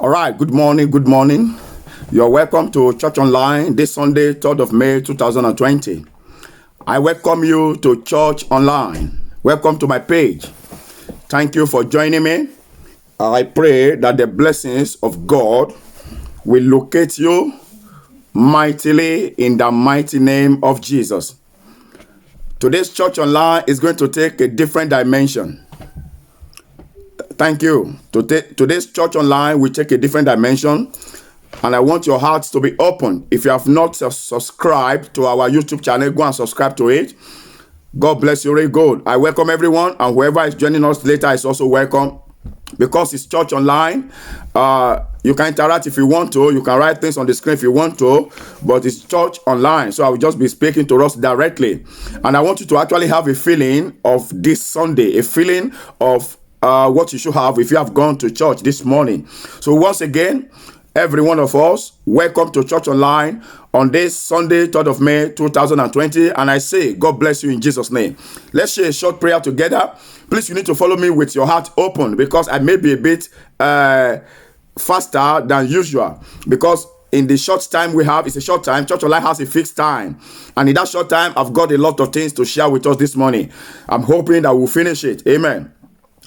All right, good morning, good morning. You're welcome to Church Online this Sunday, 3rd of May, 2020. I welcome you to Church Online. Welcome to my page. Thank you for joining me. I pray that the blessings of God will locate you mightily in the mighty name of Jesus. Today's Church Online is going to take a different dimension. Thank you. Today's Church Online will take a different dimension, and I want your hearts to be open. If you have not subscribed to our YouTube channel, go and subscribe to it. God bless you, really good. I welcome everyone, and whoever is joining us later is also welcome. Because it's Church Online, you can interact if you want to. You can write things on the screen if you want to, but it's Church Online, so I will just be speaking to us directly. And I want you to actually have a feeling of this Sunday, a feeling of what you should have if you have gone to church this morning. So once again, every one of us, welcome to Church Online on this Sunday, 3rd of May, 2020. And I say, God bless you in Jesus' name. Let's share a short prayer together. Please, you need to follow me with your heart open, because I may be a bit faster than usual, because in the short time we have, it's a short time. Church Online has a fixed time. And in that short time, I've got a lot of things to share with us this morning. I'm hoping that we'll finish it. Amen.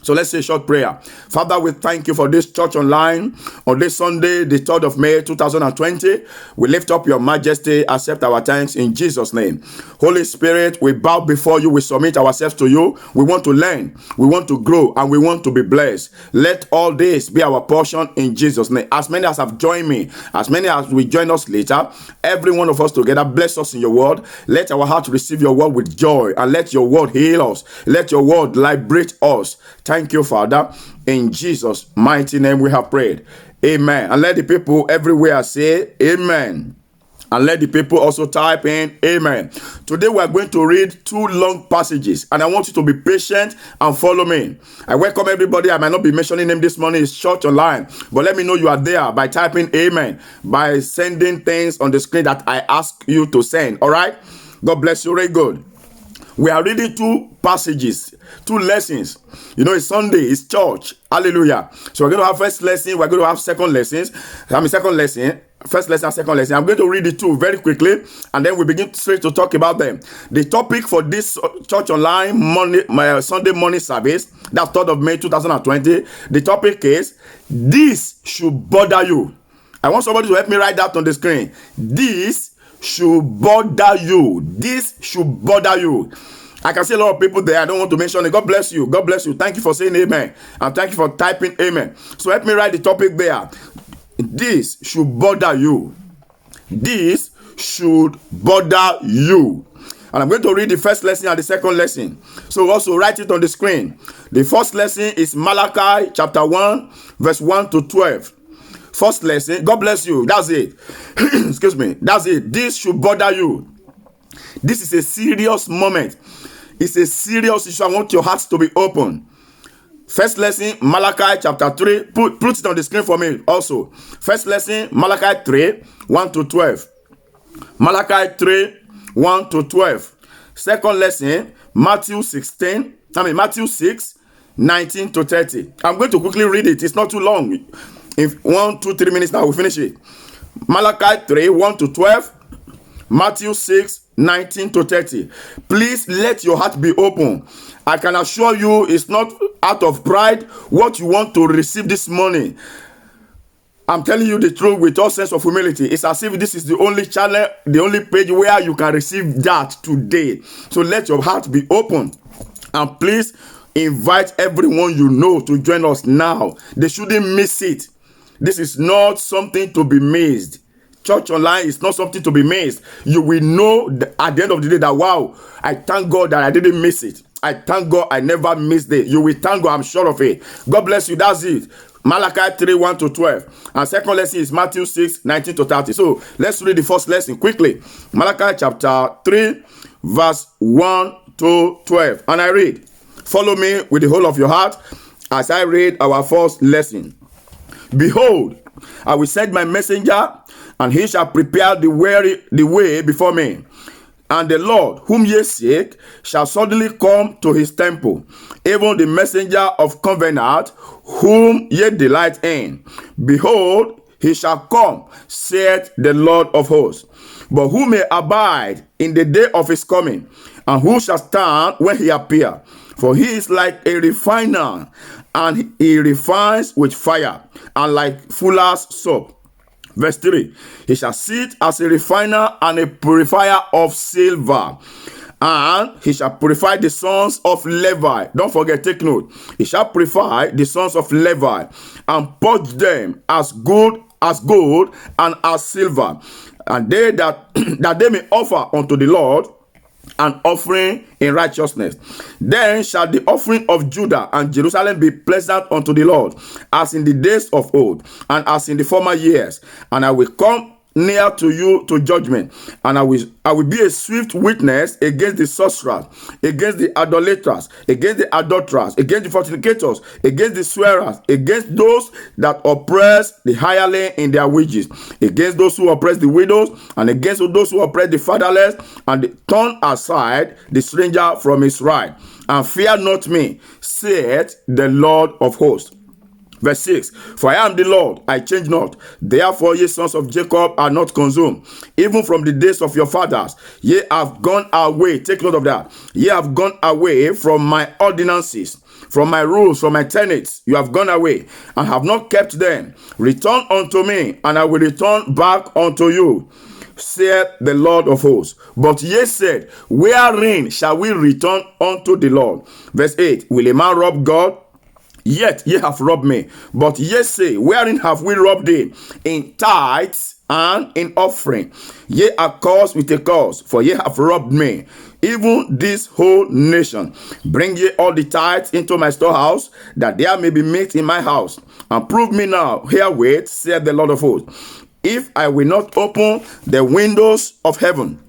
So let's say a short prayer. Father, we thank you for this Church Online on this Sunday, the 3rd of May, 2020. We lift up your majesty. Accept our thanks in Jesus' name. Holy Spirit, we bow before you. We submit ourselves to you. We want to learn. We want to grow, and we want to be blessed. Let all this be our portion in Jesus' name. As many as have joined me, as many as will join us later, every one of us together, bless us in your word. Let our heart receive your word with joy, and let your word heal us. Let your word liberate us. Thank you, Father. In Jesus' mighty name we have prayed. Amen. And let the people everywhere say amen. And let the people also type in amen. Today we are going to read two long passages, and I want you to be patient and follow me. I welcome everybody. I might not be mentioning them this morning. It's Church Online, but let me know you are there by typing amen, by sending things on the screen that I ask you to send. All right? God bless you. Very good. We are reading two passages, two lessons. You know, it's Sunday, it's church. Hallelujah. So we're going to have first lesson, we're going to have second lessons. Second lesson, first lesson, second lesson. I'm going to read the two very quickly, and then we begin straight to talk about them. The topic for this Church Online Sunday morning service, that's 3rd of May 2020. The topic is, this should bother you. I want somebody to help me write that on the screen. This should bother you. This should bother you. I can see a lot of people there. I don't want to mention it. God bless you. God bless you. Thank you for saying amen. And thank you for typing amen. So help me write the topic there. This should bother you. This should bother you. And I'm going to read the first lesson and the second lesson. So also write it on the screen. The first lesson is Malachi chapter 1, verse 1 to 12. First lesson, God bless you. That's it. Excuse me. That's it. This should bother you. This is a serious moment. It's a serious issue. I want your hearts to be open. First lesson, Malachi chapter 3. Put it on the screen for me also. First lesson, Malachi 3, 1 to 12. Malachi 3, 1 to 12. Second lesson, Matthew 6, 19 to 30. I'm going to quickly read it. It's not too long. In 1, 2, 3 minutes now, we'll finish it. Malachi 3, 1 to 12. Matthew 6, 19 to 30. Please let your heart be open. I can assure you it's not out of pride what you want to receive this morning. I'm telling you the truth with all sense of humility. It's as if this is the only channel, the only page where you can receive that today. So let your heart be open. And please invite everyone you know to join us now. They shouldn't miss it. This is not something to be missed. Church Online is not something to be missed. You will know at the end of the day that, wow, I thank God that I didn't miss it. I thank God I never missed it. You will thank God, I'm sure of it. God bless you. That's it. Malachi 3, 1 to 12. And second lesson is Matthew 6, 19 to 30. So let's read the first lesson quickly. Malachi chapter 3, verse 1 to 12. And I read. Follow me with the whole of your heart as I read our first lesson. Behold, I will send my messenger, and he shall prepare the way before me. And the Lord, whom ye seek, shall suddenly come to his temple, even the messenger of covenant, whom ye delight in. Behold, he shall come, saith the Lord of hosts. But who may abide in the day of his coming? And who shall stand when he appear? For he is like a refiner, and he refines with fire, and like fuller's soap. Verse 3, he shall sit as a refiner and a purifier of silver, and he shall purify the sons of Levi. Don't forget, take note. He shall purify the sons of Levi and purge them as gold and as silver, and they that they may offer unto the Lord an offering in righteousness. Then shall the offering of Judah and Jerusalem be pleasant unto the Lord, as in the days of old, and as in the former years. And I will come near to you to judgment, and I will be a swift witness against the sorcerers, against the idolaters, against the adulterers, against the fornicators, against the swearers, against those that oppress the hireling in their wages, against those who oppress the widows, and against those who oppress the fatherless, and turn aside the stranger from his right. And fear not me, saith the Lord of hosts. Verse 6, for I am the Lord, I change not. Therefore ye sons of Jacob are not consumed. Even from the days of your fathers, ye have gone away. Take note of that. Ye have gone away from my ordinances, from my rules, from my tenets. You have gone away and have not kept them. Return unto me, and I will return back unto you, saith the Lord of hosts. But ye said, wherein shall we return unto the Lord? Verse 8, will a man rob God? Yet ye have robbed me. But ye say, wherein have we robbed thee? In tithes and in offering. Ye are cursed with a curse, for ye have robbed me, even this whole nation. Bring ye all the tithes into my storehouse, that there may be meat in my house. And prove me now herewith, saith the Lord of hosts, if I will not open the windows of heaven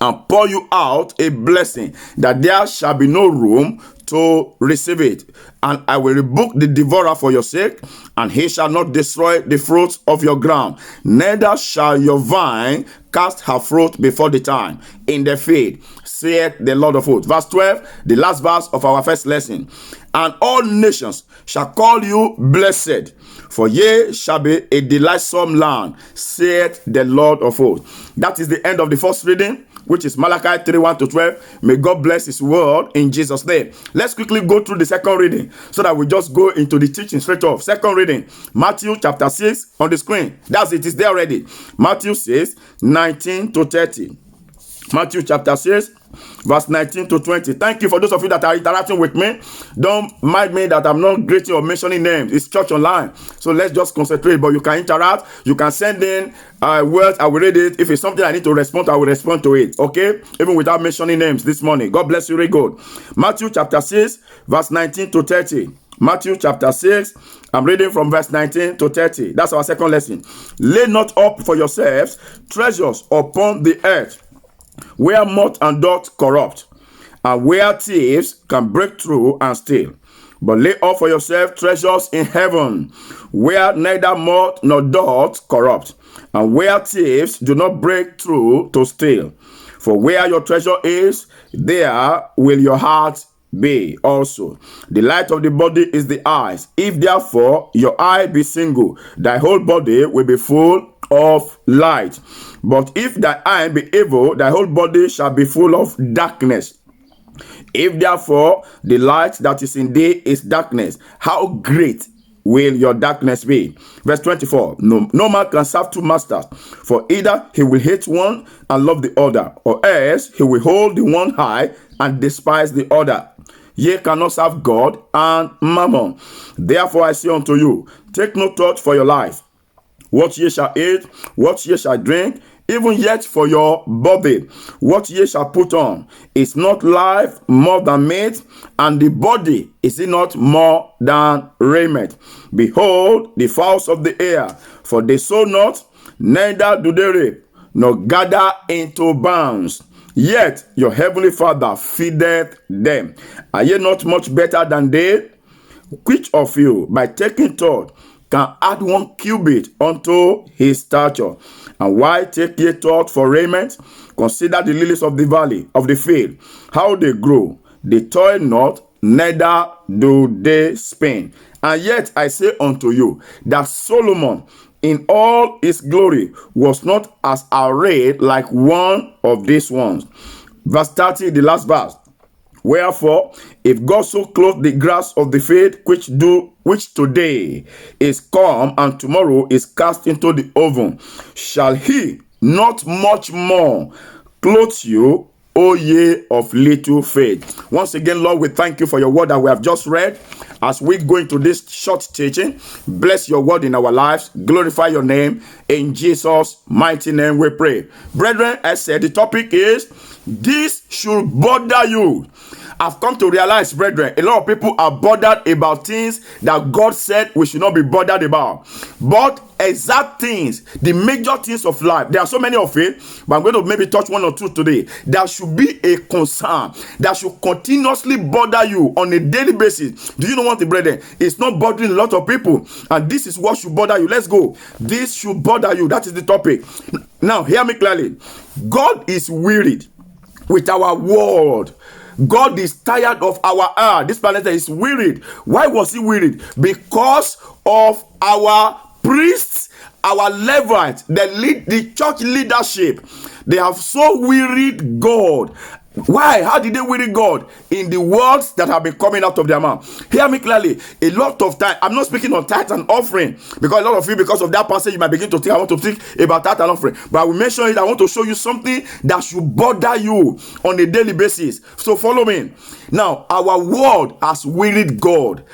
and pour you out a blessing, that there shall be no room to receive it. And I will rebuke the devourer for your sake, and he shall not destroy the fruits of your ground. Neither shall your vine cast her fruit before the time in the field, saith the Lord of hosts. Verse 12, the last verse of our first lesson. And all nations shall call you blessed, for ye shall be a delightsome land, saith the Lord of hosts. That is the end of the first reading, which is Malachi 3:1-12. May God bless his word in Jesus' name. Let's quickly go through the second reading so that we just go into the teaching straight off. Second reading, Matthew chapter 6 on the screen. That's it, it's there already. Matthew 6, 19-30. Matthew chapter 6, verse 19-20. Thank you for those of you that are interacting with me. Don't mind me that I'm not greeting or mentioning names. It's church online. So let's just concentrate. But you can interact. You can send in words. I will read it. If it's something I need to respond to, I will respond to it. Okay? Even without mentioning names this morning. God bless you. Very good. Matthew chapter 6, verse 19-30. Matthew chapter 6. I'm reading from verse 19-30. That's our second lesson. Lay not up for yourselves treasures upon the earth, where moth and dust corrupt, and where thieves can break through and steal. But lay up for yourself treasures in heaven, where neither moth nor dust corrupt, and where thieves do not break through to steal. For where your treasure is, there will your heart be also. The light of the body is the eyes. If therefore your eye be single, thy whole body will be full of light. But if thy eye be evil, thy whole body shall be full of darkness. If therefore the light that is in thee is darkness, how great will your darkness be? Verse 24, no man can serve two masters, for either he will hate one and love the other, or else he will hold the one high and despise the other. Ye cannot serve God and mammon. Therefore I say unto you, take no thought for your life, what ye shall eat, what ye shall drink, even yet for your body, what ye shall put on. Is not life more than meat, and the body is it not more than raiment? Behold the fowls of the air, for they sow not, neither do they reap, nor gather into barns, yet your heavenly Father feedeth them. Are ye not much better than they? Which of you, by taking thought, can add 1 cubit unto his stature. And why take ye thought for raiment? Consider the lilies of the valley, of the field, how they grow. They toil not, neither do they spin. And yet I say unto you, that Solomon in all his glory was not as arrayed like one of these ones. Verse 30, the last verse. Wherefore, if God so clothe the grass of the field, which today is come and tomorrow is cast into the oven, shall he not much more clothe you, O ye of little faith? Once again, Lord, we thank you for your word that we have just read. As we go into this short teaching, bless your word in our lives, glorify your name. In Jesus' mighty name we pray. Brethren, I said the topic is, this should bother you. I've come to realize, brethren, a lot of people are bothered about things that God said we should not be bothered about. But exact things, the major things of life, there are so many of it, but I'm going to maybe touch 1 or 2 today. There should be a concern that should continuously bother you on a daily basis. Do you know what, brethren? It's not bothering a lot of people, and this is what should bother you. Let's go. This should bother you. That is the topic. Now, hear me clearly. God is wearied with our world. God is tired of our this planet is wearied. Why was he wearied? Because of our priests, our Levites, the church leadership. They have so wearied God. Why? How did they weary God? In the words that have been coming out of their mouth. Hear me clearly. A lot of time, I'm not speaking on tithe and offering, because a lot of you, because of that passage, you might begin to think, I want to think about tithe and offering. But I will mention it. I want to show you something that should bother you on a daily basis. So follow me. Now, our world has wearied God.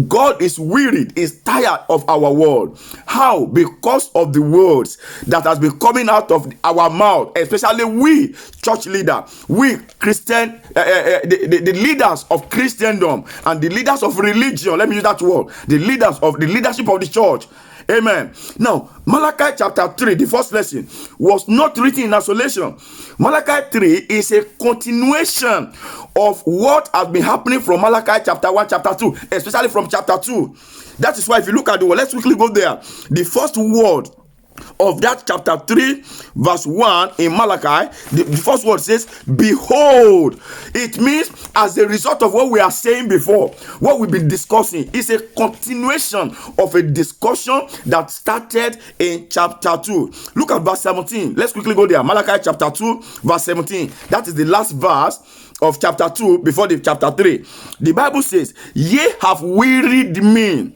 God is wearied, is tired of our world. How? Because of the words that has been coming out of our mouth, especially we, church leader, we Christian, the leaders of Christendom and the leaders of religion. Let me use that word. The leadership of the church. Amen. Now, Malachi chapter 3, the first lesson, was not written in isolation. Malachi 3 is a continuation of what has been happening from Malachi chapter 1, chapter 2, especially from chapter 2. That is why if you look at the word, let's quickly go there. The first word of that chapter 3 verse 1 in Malachi, the first word says, behold. It means as a result of what we are saying before, what we've been discussing is a continuation of a discussion that started in chapter 2. Look at verse 17. Let's quickly go there. Malachi chapter 2 verse 17. That is the last verse of chapter 2 before the chapter 3. The Bible says, ye have wearied me.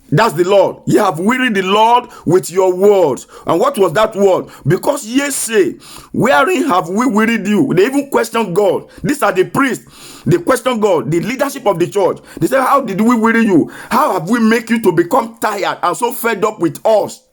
That's the Lord. Ye have wearied the Lord with your words. And what was that word? Because ye say, wherein have we wearied you? They even question God. These are the priests. They question God, the leadership of the church. They say, how did we weary you? How have we make you to become tired and so fed up with us?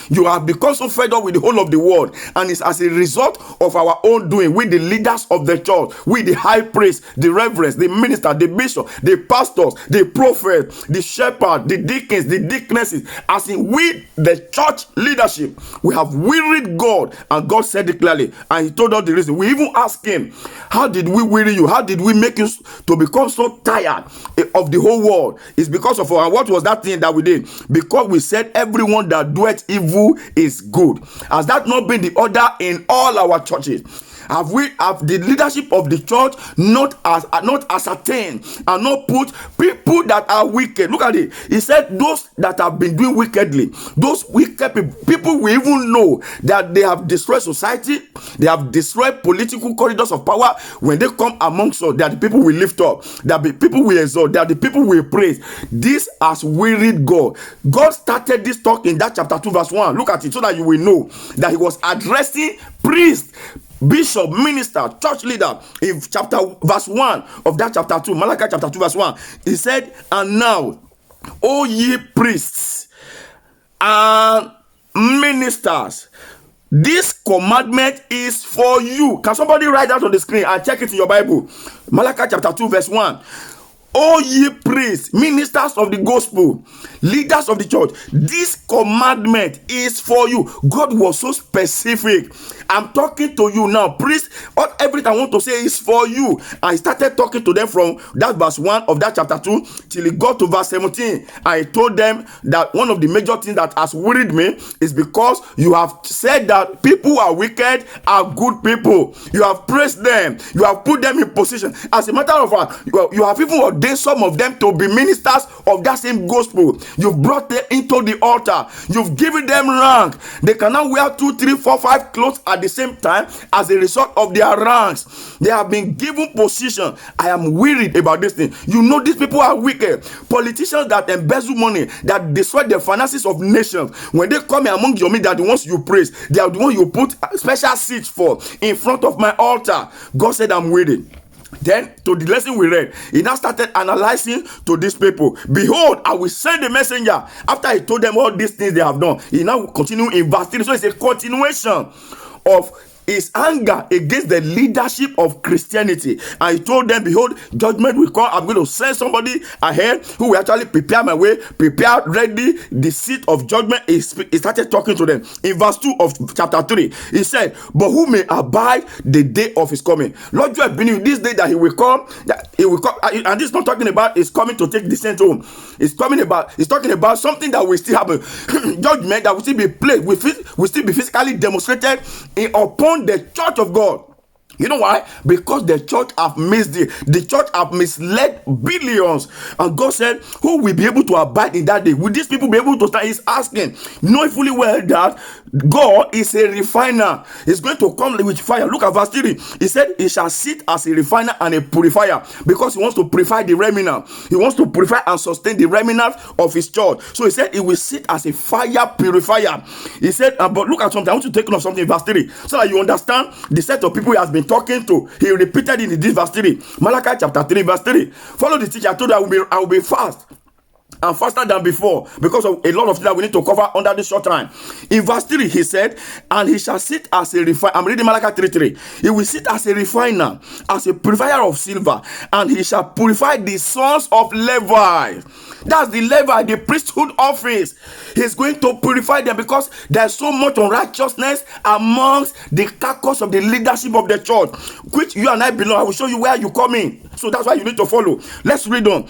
You have become so fed up with the whole of the world, and it's as a result of our own doing. We, the leaders of the church, we, the high priest, the reverends, the minister, the bishop, the pastors, the prophet, the shepherd, the deacons, the deaconesses, as in we, the church leadership, we have wearied God, and God said it clearly, and he told us the reason. We even asked him, how did we weary you? How did we make you to become so tired of the whole world? It's because of our, what was that thing that we did? Because we said everyone that doeth evil is good. Has that not been the order in all our churches? Have the leadership of the church not ascertained and not put people that are wicked? Look at it. He said those that have been doing wickedly, those wicked people we even know that they have destroyed society, they have destroyed political corridors of power. When they come amongst us, they are the people we lift up, they are the people we exalt, they are the people we praise. This has wearied God. God started this talk in that chapter 2 verse 1. Look at it so that you will know that he was addressing priests, bishop, minister, church leader. In verse 1 of that chapter 2, Malachi chapter 2 verse 1, he said, and now, O ye priests and ministers, this commandment is for you. Can somebody write that on the screen and check it in your Bible? Malachi chapter 2 verse 1. O ye priests, ministers of the gospel, leaders of the church, this commandment is for you. God was so specific. I'm talking to you now, priests. Everything I want to say is for you. I started talking to them from that verse 1 of that chapter 2 till it got to verse 17. I told them that one of the major things that has worried me is because you have said that people who are wicked are good people. You have praised them. You have put them in position. As a matter of fact, you have even ordained some of them to be ministers of that same gospel. You've brought them into the altar. You've given them rank. They can now wear 2, 3, 4, 5 clothes at the same time as a result of their ranks. They have been given position. I am worried about this thing. You know, these people are wicked. Politicians that embezzle money, that destroy the finances of nations. When they come among your midst, they are the ones you praise. They are the ones you put special seats for in front of my altar. God said, I'm waiting. Then to the lesson we read, he now started analyzing to these people. Behold, I will send the messenger. After he told them all these things they have done, he now continue in verse 3. So it's a continuation of his anger against the leadership of Christianity. And he told them, behold, judgment will come. I'm going to send somebody ahead who will actually prepare my way, prepare ready the seat of judgment. He started talking to them. In verse 2 of chapter 3, he said, but who may abide the day of his coming? Lord, you have been in this day that he will come, and this is not talking about his coming to take the saint home. It's talking about something that will still happen. Judgment that will still be played, will still be physically demonstrated upon the church of God. You know why? Because the church have missed it. The church have misled billions. And God said, who will be able to abide in that day? Will these people be able to stand? He's asking, knowing fully well that God is a refiner. He's going to come with fire. Look at verse 3. He said, he shall sit as a refiner and a purifier, because he wants to purify the remnant. He wants to purify and sustain the remnant of his church. So he said, he will sit as a fire purifier. He said, but look at something. I want to take note of something in verse 3, so that you understand the set of people he has been talking to. He repeated in this verse 3. Malachi chapter 3 verse 3. Follow the teacher. I told you I will be fast and faster than before, because of a lot of things that we need to cover under this short time. In verse 3 he said, and he shall sit as a refiner. I'm reading Malachi 3:3. He will sit as a refiner, as a purifier of silver, and he shall purify the sons of Levi. That's the Levi, the priesthood office. He's going to purify them, because there's so much unrighteousness amongst the carcass of the leadership of the church, which you and I belong. I will show you where you come in. So that's why you need to follow. Let's read on.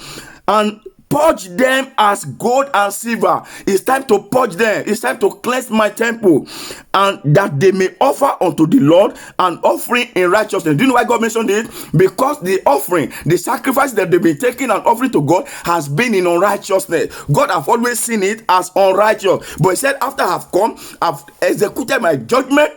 And purge them as gold and silver. It's time to purge them. It's time to cleanse my temple, and that they may offer unto the Lord an offering in righteousness. Do you know why God mentioned it? Because the offering, the sacrifice that they've been taking and offering to God has been in unrighteousness. God have always seen it as unrighteous. But he said, after I have come, I've executed my judgment,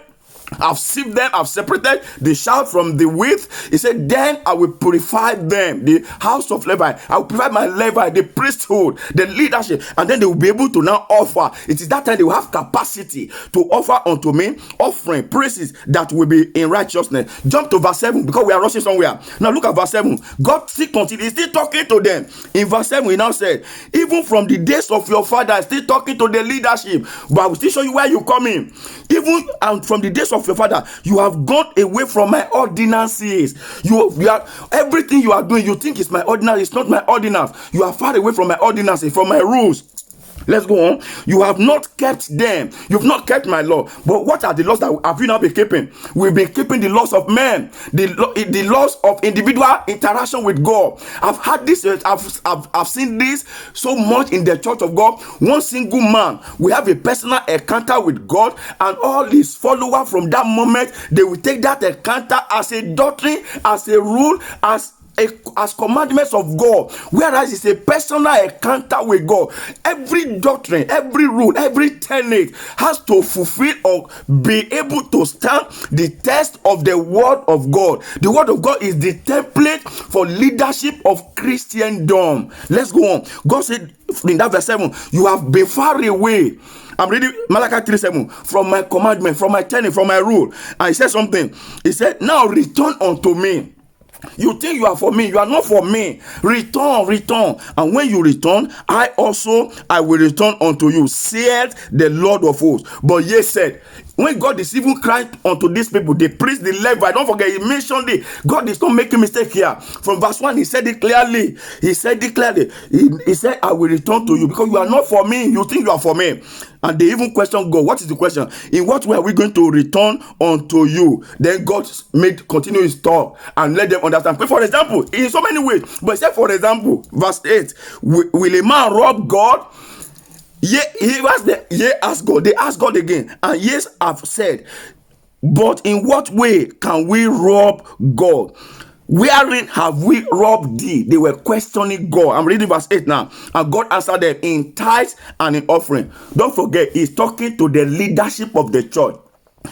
I've sieved them, I've separated the chaff from the wheat. He said, then I will purify them, the house of Levi. I will purify my Levi, the priesthood, the leadership, and then they will be able to now offer. It is that time they will have capacity to offer unto me offering, praises that will be in righteousness. Jump to verse 7, because we are rushing somewhere. Now look at verse 7. God still continues, he's still talking to them. In verse 7, he now said, even from the days of your father, still talking to the leadership, but I will still show you where you come in. Even from the days of your father, you have gone away from my ordinances. You are, everything you are doing, you think it's my ordinance. It's not my ordinance. You are far away from my ordinances, from my rules. Let's go on. You have not kept them. You've not kept my law. But what are the laws that have you now been keeping? We've been keeping the laws of men, the laws of individual interaction with God. I've had this. I've seen this so much in the church of God. One single man, we have a personal encounter with God, and all his followers from that moment, they will take that encounter as a doctrine, as a rule, as commandments of God, whereas it's a personal encounter with God. Every doctrine, every rule, every tenet has to fulfill or be able to stand the test of the word of God. The word of God is the template for leadership of Christendom. Let's go on. God said in that verse 7, you have been far away. I'm reading Malachi 3:7, from my commandment, from my tenet, from my rule. And he said something. He said, now return unto me. You think you are for me, you are not for me. Return. And when you return, I will return unto you, saith the Lord of hosts. But ye said, when God is even crying unto these people, the priest, the Levite, don't forget, he mentioned it. God is not making mistake here. From verse 1, he said it clearly. He said, I will return to you because you are not for me. You think you are for me. And they even question God. What is the question? In what way are we going to return unto you? Then God continue his talk and let them understand. For example, in so many ways, but say for example, verse 8, will a man rob God? Ye ask God. They ask God again. And yes, I've said, but in what way can we rob God? Wherein have we robbed thee? They were questioning God. I'm reading verse 8 now. And God answered them in tithes and in offering. Don't forget, he's talking to the leadership of the church.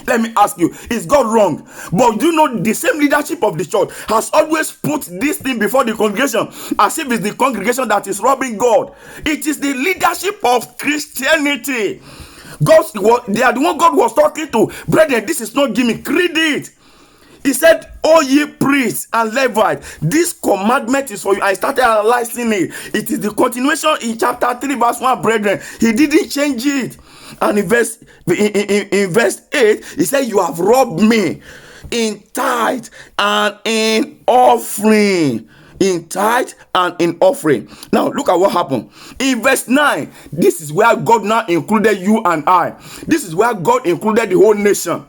Let me ask you, is God wrong? But you know, the same leadership of the church has always put this thing before the congregation as if it's the congregation that is robbing God. It is the leadership of Christianity. They are the one God was talking to. Brethren, this is not gimmick. Read it. He said, "O ye priests and Levites, this commandment is for you." I started analyzing it. It is the continuation in chapter 3, verse 1, brethren. He didn't change it. And in verse 8, he said, "You have robbed me in tithe and in offering." In tithe and in offering. Now look at what happened in verse 9. This is where God now included you and I. This is where God included the whole nation.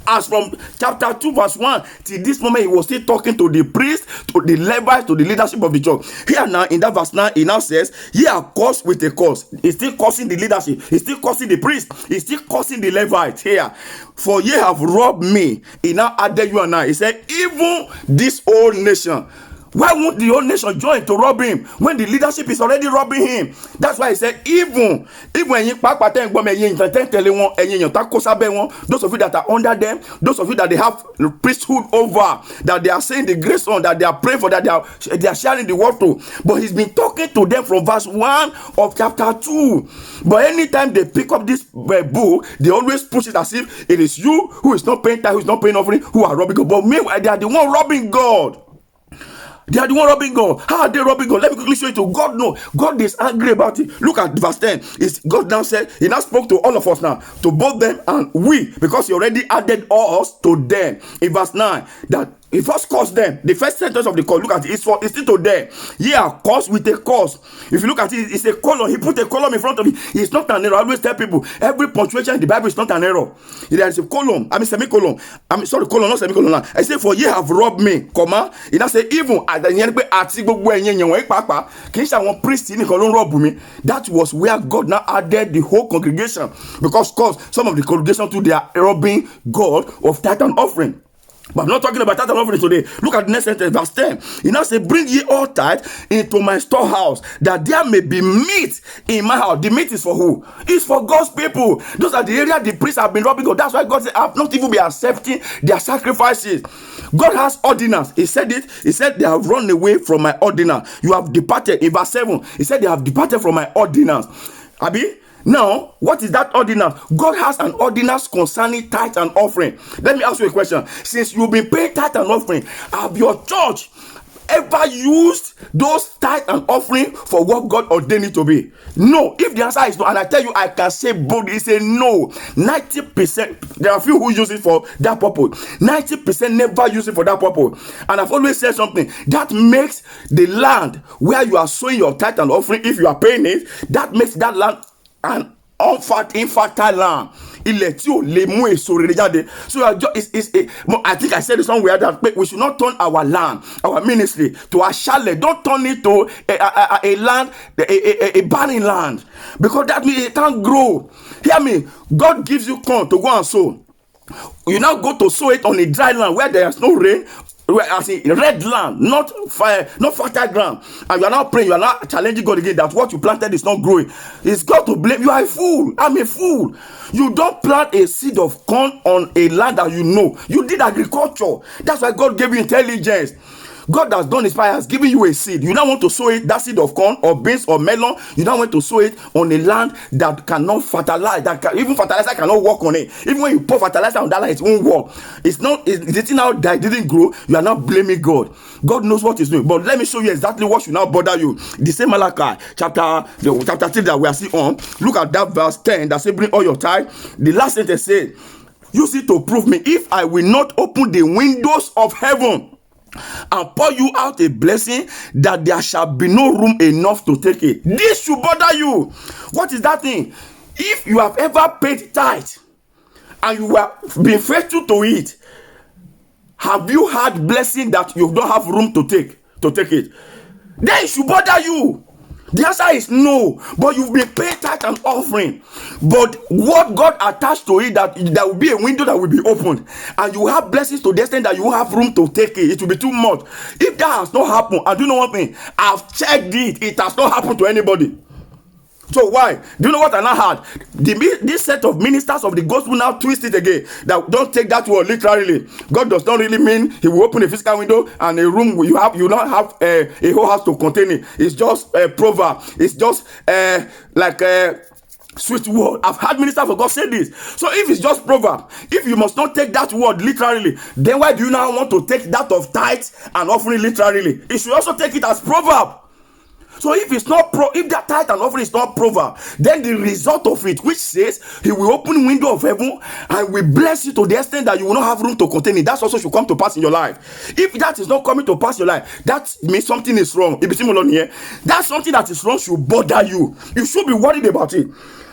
As from chapter 2 verse 1 till this moment, he was still talking to the priest, to the Levites, to the leadership of the church. Here now in that verse 9, he now says, "Ye are cursed with a curse." He's still cursing the leadership. He's still cursing the priest. He's still cursing the Levites here. "For ye have robbed me." He now added you and I. He said, "Even this whole nation." Why won't the whole nation join to rob him when the leadership is already robbing him? That's why he said, even those of you that are under them, those of you that they have priesthood over, that they are saying the grace on, that they are praying for, that they are sharing the word to. But he's been talking to them from verse 1 of chapter 2. But anytime they pick up this book, they always push it as if it is you who is not paying tithe, who is not paying offering, who are robbing God. But meanwhile, they are the one robbing God. They are the one robbing God. How are they robbing God? Let me quickly show you to God. No, God is angry about it. Look at verse 10. God now said, he now spoke to all of us now, to both them and we, because he already added us to them. In verse 9, that he first cursed them. The first sentence of the call, look at it, it's still to them. Ye are cursed with a curse. If you look at it, it's a column. He put a column in front of it. It's not an error. I always tell people, every punctuation in the Bible is not an error. There is a column. Semicolon. Colon, not semicolon. I say, "For ye have robbed me," comma. He now say, "Even at the end, that was where God now added the whole congregation, because some of the congregation too, they are robbing God of tithe and offering." But I'm not talking about tithe and offering today. Look at the next sentence, verse 10. He now says, "Bring ye all tithe into my storehouse, that there may be meat in my house." The meat is for who? It's for God's people. Those are the area the priests have been robbing God. That's why God said, "I have not even been accepting their sacrifices." God has ordinance. He said it. He said, "They have run away from my ordinance. You have departed." In verse 7, he said, "They have departed from my ordinance." Abi? Now, what is that ordinance? God has an ordinance concerning tithe and offering. Let me ask you a question. Since you've been paying tithe and offering, have your church ever used those tithe and offering for what God ordained it to be? No. If the answer is no, and I tell you, I can say boldly, it's a no. 90%, there are few who use it for that purpose. 90% never use it for that purpose. And I've always said something that makes the land where you are sowing your tithe and offering, if you are paying it, that makes that land an infertile land. So I think I said it somewhere that we should not turn our land, our ministry, to a chalet. Don't turn it to a land, a barren land, because that means it can't grow. Hear me. God gives you corn to go and sow. You now go to sow it on a dry land where there is no rain, as in red land, not fertile ground, and you are now praying, you are now challenging God again that what you planted is not growing. It's God to blame. You are a fool. I'm a fool. You don't plant a seed of corn on a land that you know. You did agriculture. That's why God gave you intelligence. God has done his part, has given you a seed. You now want to sow it, that seed of corn or beans or melon. You now want to sow it on a land that cannot fertilize, even fertilizer cannot work on it. Even when you pour fertilizer on that land, it won't work. It's the thing now that didn't grow. You are not blaming God. God knows what he's doing. But let me show you exactly what should now bother you. The same Malachi chapter 3 that we are seeing on. Look at that verse 10 that says, bring all your tithe. The last sentence says, use it to prove me if I will not open the windows of heaven and pour you out a blessing that there shall be no room enough to take it. This should bother you. What is that thing? If you have ever paid tithe and you have been faithful to it, have you had blessing that you don't have room to take it? Then it should bother you. The answer is no. But you've been paying tithe and offering. But what God attached to it, that there will be a window that will be opened, and you have blessings to the extent that you have room to take it. It will be too much. If that has not happened, and do you know one thing? I've checked it. It has not happened to anybody. So why? Do you know what I now had? This set of ministers of the gospel now twist it again. That don't take that word literally. God does not really mean he will open a physical window and a room you not have a whole house to contain it. It's just a proverb. It's just like a sweet word. I've had ministers of God say this. So if it's just proverb, if you must not take that word literally, then why do you now want to take that of tithes and offering literally? You should also take it as proverb. So if it's not if that tithe and offering is not proverb, then the result of it, which says he will open window of heaven and will bless you to the extent that you will not have room to contain it, that also should come to pass in your life. If that is not coming to pass in your life, that means something is wrong. That's something that is wrong should bother you. You should be worried about it.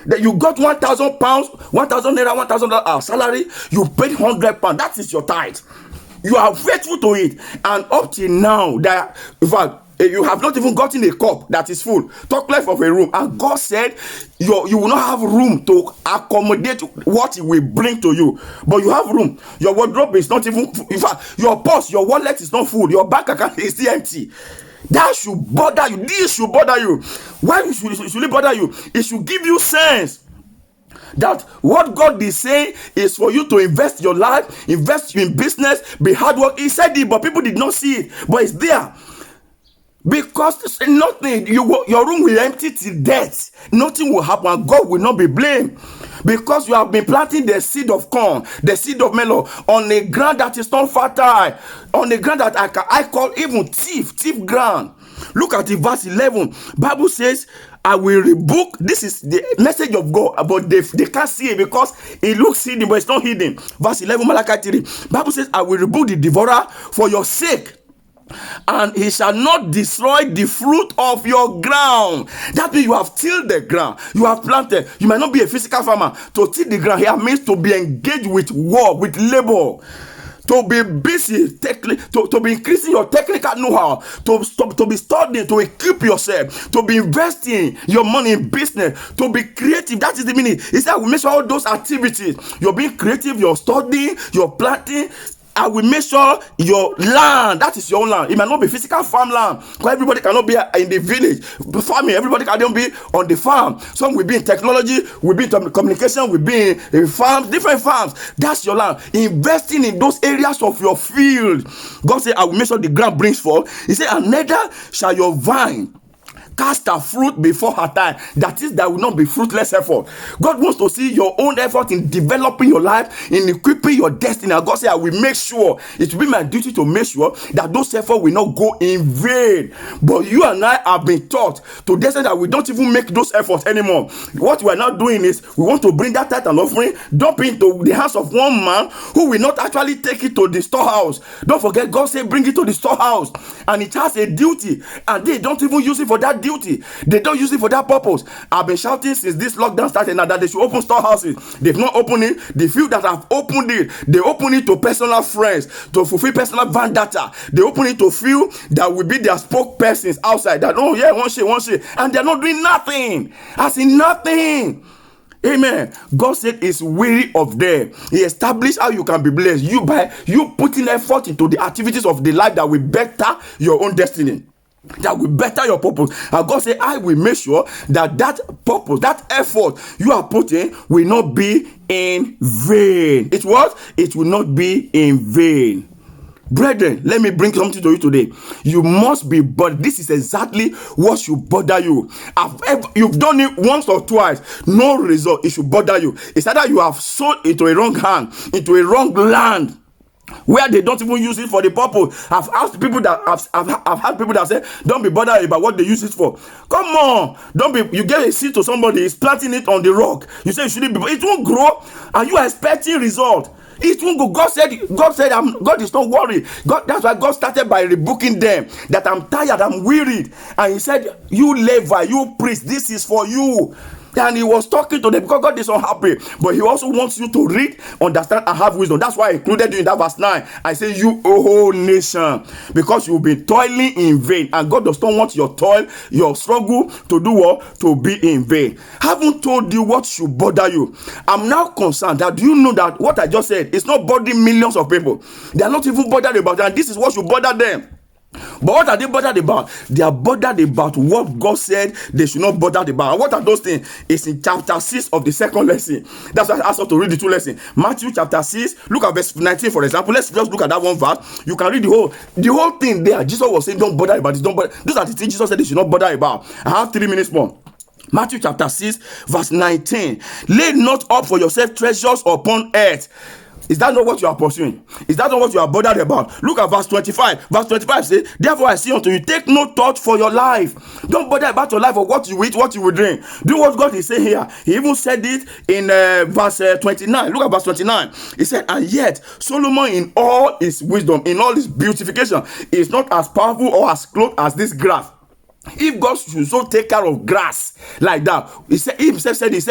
That you got 1,000 pounds, 1,000 naira, $1,000 salary, you paid £100. That is your tithe. You are faithful to it, and up till now, that in fact, you have not even gotten a cup that is full. Talk less of a room. And God said you will not have room to accommodate what he will bring to you. But you have room. Your wardrobe is not even full. In fact, your purse, your wallet is not full. Your bank account is still empty. That should bother you. This should bother you. Why should it bother you? It should give you sense that what God is saying is for you to invest your life, invest in business, be hard work. He said it, but people did not see it. But it's there. Because nothing, your room will empty till death. Nothing will happen. God will not be blamed. Because you have been planting the seed of corn, the seed of melon on a ground that is not fertile, on a ground that I call even thief ground. Look at the verse 11. Bible says, I will rebuke. This is the message of God, but they can't see it because it looks hidden, but it's not hidden. Verse 11, Malachi 3. Bible says, I will rebuke the devourer for your sake, and he shall not destroy the fruit of your ground. That means you have tilled the ground, you have planted. You might not be a physical farmer. To till the ground here means to be engaged with work, with labor, to be busy, to be increasing your technical know-how, to be studying, to equip yourself, to be investing your money in business, to be creative. That is the meaning. He said, I will make sure all those activities, you're being creative, you're studying, you're planting. I will make sure your land, that is your own land. It might not be physical farmland, because everybody cannot be in the village farming. Everybody cannot be on the farm. Some will be in technology, will be in communication, will be in farms, different farms. That's your land. Investing in those areas of your field. God said, I will make sure the ground brings forth. He said, and neither shall your vine cast her fruit before her time. That is, that will not be fruitless effort. God wants to see your own effort in developing your life, in equipping your destiny. And God said, I will make sure, it will be my duty to make sure that those efforts will not go in vain. But you and I have been taught to the extent that we don't even make those efforts anymore. What we are not doing is, we want to bring that tithe and offering, dump into the hands of one man who will not actually take it to the storehouse. Don't forget, God said, bring it to the storehouse. And it has a duty, and they don't even use it for that duty. They don't use it for that purpose. I've been shouting since this lockdown started now that they should open storehouses. They've not opened it. The few that have opened it, they open it to personal friends, to fulfill personal van data. They open it to few that will be their spokespersons outside. That, oh yeah, one shit, and they're not doing nothing. As in nothing. Amen. God said is weary of them. He established how you can be blessed. You by you putting effort into the activities of the life that will better your own destiny, that will better your purpose. And God said, I will make sure that purpose, that effort you are putting will not be in vain. It will not be in vain. Brethren, let me bring something to you today. You must be bothered. This is exactly what should bother you. You've done it once or twice, no result. It should bother you. It's either you have sold into a wrong hand, into a wrong land, where they don't even use it for the purpose. I've asked people that I've had people that say, don't be bothered about what they use it for. Come on, don't be. You get a seed to somebody, he's planting it on the rock. You say it shouldn't be, it won't grow, and you are expecting result. It won't go. God said, God is not worried. God, that's why God started by rebuking them, that I'm tired, I'm wearied. And he said, you Levi, you priest, this is for you. And he was talking to them because God is unhappy, but he also wants you to read, understand, and have wisdom. That's why I included you in that verse 9. I say, you whole nation, because you've been toiling in vain, and God does not want your toil, your struggle to do what? To be in vain. Haven't told you what should bother you. I'm now concerned that, do you know that what I just said is not bothering millions of people? They are not even bothered about it, and this is what should bother them. But what are they bothered about? They are bothered about what God said they should not bother about. And what are those things? It's in chapter 6 of the second lesson. That's why I asked us to read the two lessons. Matthew chapter 6, look at verse 19, for example. Let's just look at that one verse. You can read the whole thing there. Jesus was saying, don't bother about it. Don't bother. Those are the things Jesus said they should not bother about. I have 3 minutes more. Matthew chapter 6, verse 19. Lay not up for yourself treasures upon earth. Is that not what you are pursuing? Is that not what you are bothered about? Look at verse 25. Verse 25 says, therefore I say unto you, take no thought for your life. Don't bother about your life or what you eat, what you will drink. Do what God is saying here. He even said it in verse 29. Look at verse 29. He said, and yet Solomon in all his wisdom, in all his beautification, is not as powerful or as clothed as this grass. If God should so take care of grass like that, he said,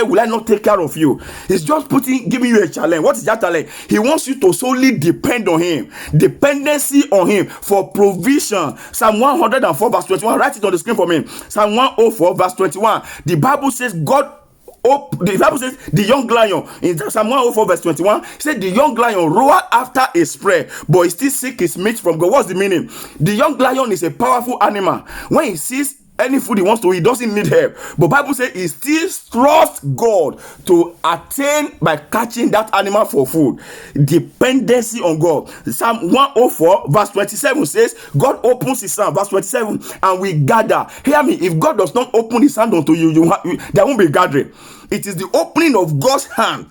will I not take care of you? He's just giving you a challenge. What is that challenge? He wants you to solely depend on him. Dependency on him for provision. Psalm 104 verse 21. Write it on the screen for me. Psalm 104 verse 21. The Bible says the Bible says the young lion in Psalm 104 verse 21 said the young lion roared after a prey, but he still seek his meat from God. What's the meaning? The young lion is a powerful animal. When he sees any food he wants to eat, he doesn't need help. But Bible says he still trusts God to attain by catching that animal for food. Dependency on God. Psalm 104 verse 27 says God opens his hand, verse 27, and we gather. Hear me, if God does not open his hand unto you, there won't be gathering. It is the opening of God's hand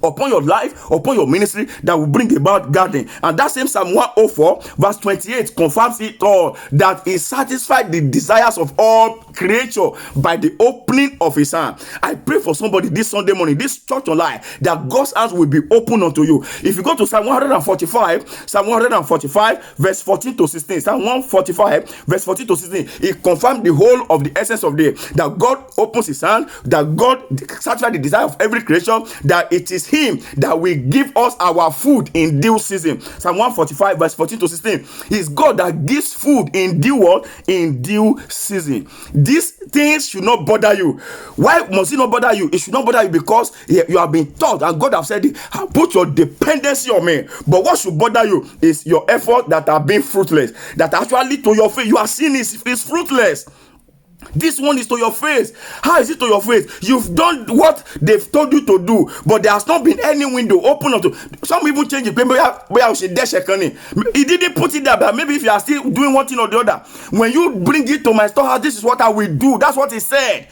upon your life, upon your ministry, that will bring about gathering. And that same Psalm 104 verse 28 confirms it all, that he satisfied the desires of all creature by the opening of his hand. I pray for somebody this Sunday morning, this church online, that God's hands will be open unto you. If you go to Psalm 145 verse 14 to 16, Psalm 145 verse 14 to 16, it confirms the whole of the essence of the, that God opens his hand, that God satisfies the desire of every creature, that it is him that will give us our food in due season. Psalm 145 verse 14 to 16. It's God that gives food in due what? In due season. These things should not bother you. Why must it not bother you? It should not bother you because you have been taught, and God has said, put your dependency on me. But what should bother you is your effort that are being fruitless, that actually to your faith you are seeing is fruitless. This one is to your face. How is it to your face? You've done what they've told you to do, but there has not been any window open up to. Some even change it. He didn't put it there, but maybe if you are still doing one thing or the other, when you bring it to my storehouse, this is what I will do. That's what he said.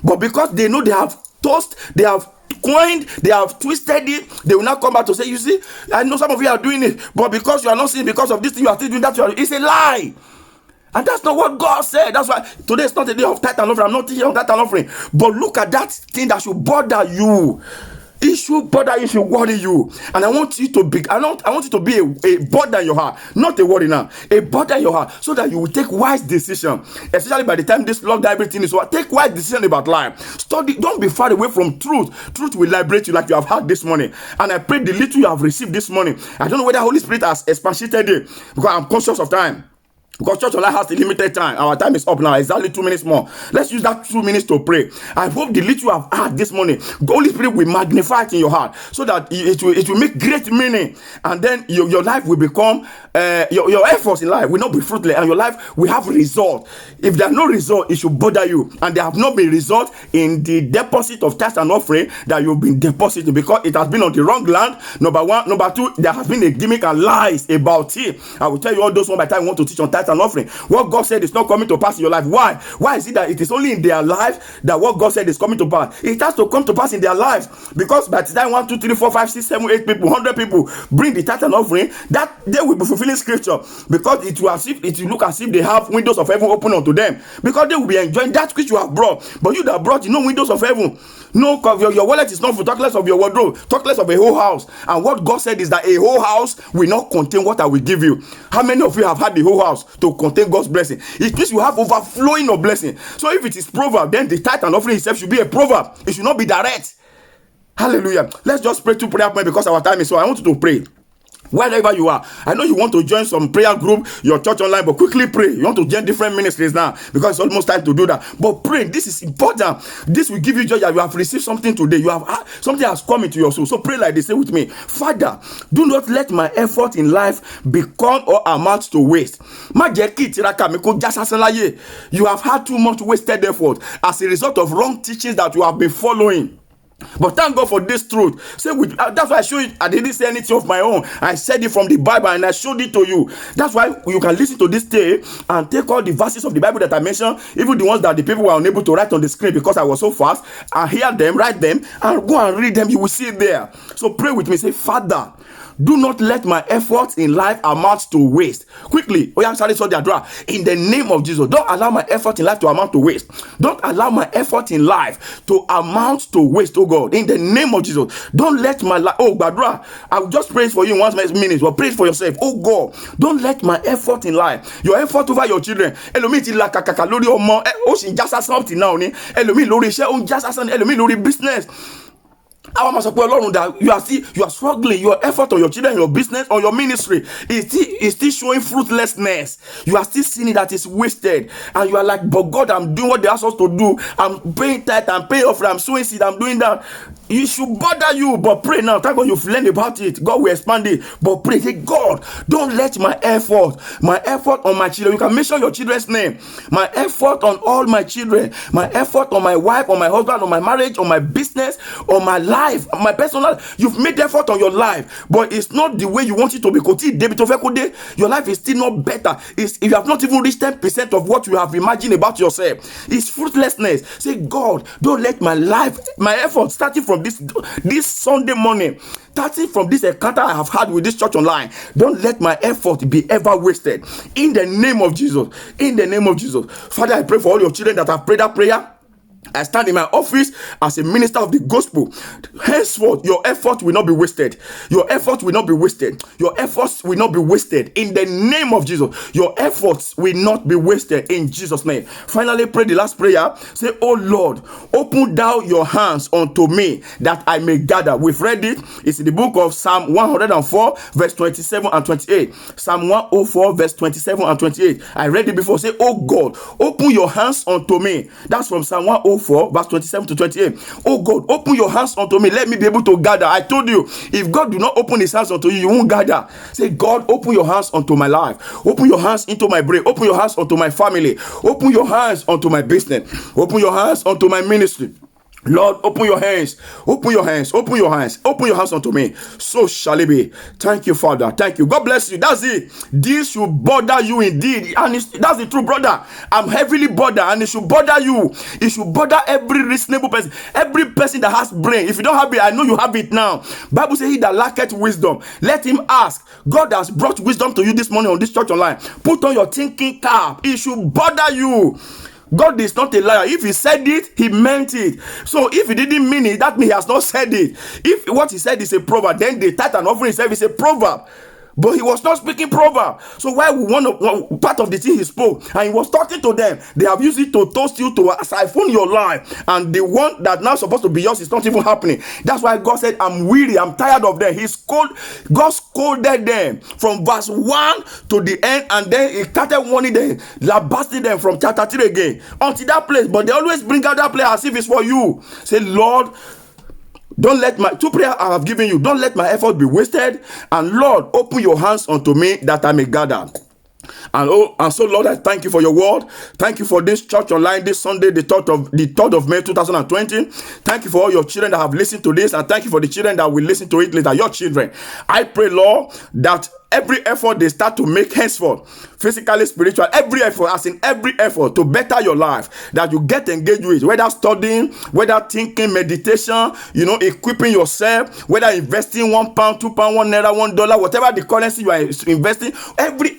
But because they know they have tossed, they have coined, they have twisted it, they will not come back to say, you see, I know some of you are doing it, but because you are not seeing, because of this thing, you are still doing that. It's a lie. And that's not what God said. That's why today is not a day of tithe and offering. I'm not teaching on tithe and offering. But look at that thing that should bother you. It should bother you, it should worry you. And I want you to be, I want you to be a bother in your heart. Not a worry now. A bother in your heart. So that you will take wise decision. Especially by the time this lockdown, everything is over. Take wise decision about life. Study. Don't be far away from truth. Truth will liberate you like you have had this morning. And I pray the little you have received this morning. I don't know whether Holy Spirit has expatiated it, because I'm conscious of time. Because Church Online has a limited time. Our time is up now. Exactly 2 minutes more. Let's use that 2 minutes to pray. I hope the little you have had this morning, the Holy Spirit will magnify it in your heart so that it will make great meaning. And then your life will become, your efforts in life will not be fruitless, and your life will have result. If there are no result, it should bother you. And there have not been result in the deposit of tithes and offering that you've been depositing, because it has been on the wrong land. Number one. Number two, there has been a gimmick and lies about it. I will tell you all those one by the time I want to teach on tithes and offering. What God said is not coming to pass in your life. Why is it that it is only in their life that what God said is coming to pass? It has to come to pass in their lives, because by the time 1, 2, 3, 4, 5, 6, 7, 8 people, 100 people bring the tithe and offering, that they will be fulfilling scripture, because it will look as if they have windows of heaven open unto them, because they will be enjoying that which you have brought. But you that brought, no windows of heaven, no, your wallet is not full, talk less of your wardrobe, talk less of a whole house. And what God said is that a whole house will not contain what I will give you. How many of you have had the whole house to contain God's blessing? It means you have overflowing of blessing. So if it is proverb, then the tithe and offering itself should be a proverb. It should not be direct. Hallelujah. Let's just pray 2 prayer points, because our time is so. I want you to pray. Wherever you are, I know you want to join some prayer group, your church online, but quickly pray. You want to join different ministries now, because it's almost time to do that. But pray. This is important. This will give you joy that you have received something today. You have something has come into your soul. So pray like this. Say with me: Father, do not let my effort in life become or amount to waste. You have had too much wasted effort as a result of wrong teachings that you have been following. But thank God for this truth. Say that's why I showed it. I didn't say anything of my own. I said it from the Bible and I showed it to you. That's why you can listen to this tape and take all the verses of the Bible that I mentioned, even the ones that the people were unable to write on the screen because I was so fast, and hear them, write them, and go and read them. You will see it there. So pray with me. Say, Father, do not let my efforts in life amount to waste. Quickly, in the name of Jesus, don't allow my effort in life to amount to waste. Don't allow my effort in life to amount to waste, oh God. In the name of Jesus, don't let my life, oh Badra, I will just pray for you in 1 minute, but pray for yourself. Oh God, don't let my effort in life, your effort over your children, business. That you are struggling, your effort on your children, your business, or your ministry is still showing fruitlessness. You are still seeing that it's wasted, and you are like, but God, I'm doing what they asked us to do. I'm paying tithe, I'm paying offering, I'm sowing seed, I'm doing that. It should bother you, but pray now. Thank God you've learned about it. God will expand it, but pray. Say, God, don't let my effort on my children. You can mention your children's name. My effort on all my children, my effort on my wife, on my husband, on my marriage, on my business, on my life, my personal. You've made effort on your life, but it's not the way you want it to be. Your life is still not better. If you have not even reached 10% of what you have imagined about yourself, it's fruitlessness. Say, God, don't let my life, my effort, starting from this Sunday morning, starting from this encounter I have had with this church online, don't let my effort be ever wasted. In the name of Jesus. In the name of Jesus. Father, I pray for all your children that have prayed that prayer. I stand in my office as a minister of the gospel. Henceforth, your effort will not be wasted. Your effort will not be wasted. Your efforts will not be wasted. In the name of Jesus, your efforts will not be wasted. In Jesus' name. Finally, pray the last prayer. Say, oh Lord, open thou your hands unto me that I may gather. We've read it. It's in the book of Psalm 104, verse 27 and 28. Psalm 104, verse 27 and 28. I read it before. Say, oh God, open your hands unto me. That's from Psalm 104. Verse 27 to 28. Oh God, open your hands unto me. Let me be able to gather. I told you, if God do not open his hands unto you, you won't gather. Say, God, open your hands unto my life. Open your hands into my brain. Open your hands unto my family. Open your hands unto my business. Open your hands unto my ministry. Lord, open your hands, open your hands, open your hands, open your hands unto me. So shall it be. Thank you, Father. Thank you. God bless you. That's it. This should bother you indeed. And that's the truth, brother. I'm heavily bothered, and it should bother you. It should bother every reasonable person. Every person that has brain. If you don't have it, I know you have it now. Bible says, he that lacketh wisdom, let him ask. God has brought wisdom to you this morning on this church online. Put on your thinking cap. It should bother you. God is not a liar. If he said it, he meant it. So if he didn't mean it, that means he has not said it. If what he said is a proverb, then the tithe and offering itself is a proverb. But he was not speaking proverb. So why we part of the thing he spoke, and he was talking to them, they have used it to toast you, to siphon your life, and the one that now supposed to be yours is not even happening. That's why God said, I'm weary, I'm tired of them. God scolded them from verse 1 to the end, and then he started warning them, lambasting them from chapter 3 again until that place. But they always bring out that place as if it's for you. Say, Lord, don't let my two prayers I have given you, don't let my effort be wasted. And Lord, open your hands unto me that I may gather. And so, Lord, I thank you for your word. Thank you for this church online this Sunday, the 3rd of May 2020. Thank you for all your children that have listened to this, and thank you for the children that will listen to it later, your children. I pray, Lord, that every effort they start to make henceforth, physically, spiritual, every effort, as in every effort to better your life, that you get engaged with, whether studying, whether thinking, meditation, equipping yourself, whether investing £1, £2, £1, $1, whatever the currency you are investing, every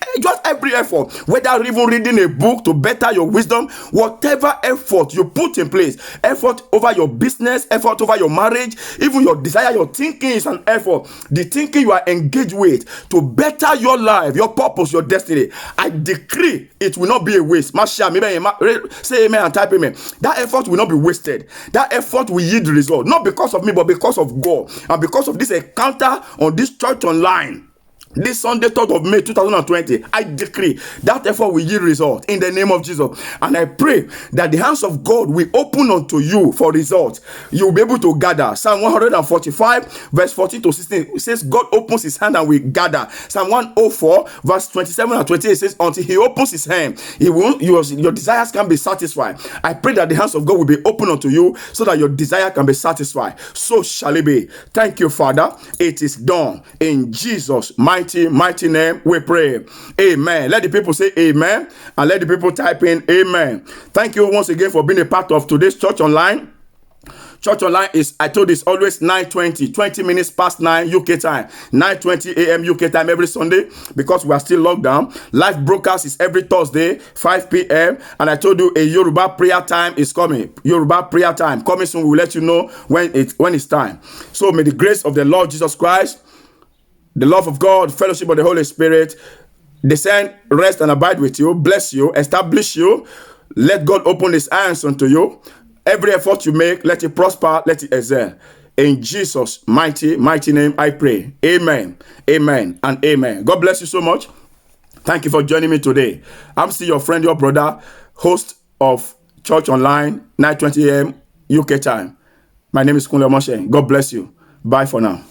effort, whether even reading a book to better your wisdom, whatever effort you put in place, effort over your business, effort over your marriage, even your desire, your thinking is an effort. The thinking you are engaged with to better your life, your purpose, your destiny, I decree it will not be a waste. Say amen and type amen. That effort will not be wasted. That effort will yield result, not because of me, but because of God, and because of this encounter on this church online. This Sunday, 3rd of May 2020, I decree that effort will yield result in the name of Jesus. And I pray that the hands of God will open unto you for results. You will be able to gather. Psalm 145, verse 14 to 16 says, God opens his hand and we gather. Psalm 104, verse 27 and 28 says, until he opens his hand, your desires can be satisfied. I pray that the hands of God will be open unto you so that your desire can be satisfied. So shall it be. Thank you, Father. It is done. In Jesus' mighty name we pray. Amen. Let the people say amen, and let the people type in amen. Thank you once again for being a part of today's church online. Church online is, I told you, it's always 9:20, 20 minutes past 9 UK time, 9:20 a.m. UK time every Sunday, because we are still locked down. Live broadcast is every Thursday, 5 p.m. And I told you a Yoruba prayer time is coming. Yoruba prayer time coming soon. We'll let you know when it's time. So may the grace of the Lord Jesus Christ, the love of God, fellowship of the Holy Spirit, descend, rest, and abide with you, bless you, establish you. Let God open his hands unto you. Every effort you make, let it prosper, let it excel. In Jesus' mighty name, I pray. Amen, amen, and amen. God bless you so much. Thank you for joining me today. I'm still your friend, your brother, host of Church Online, 9:20 a.m. UK time. My name is Kunle Moshe. God bless you. Bye for now.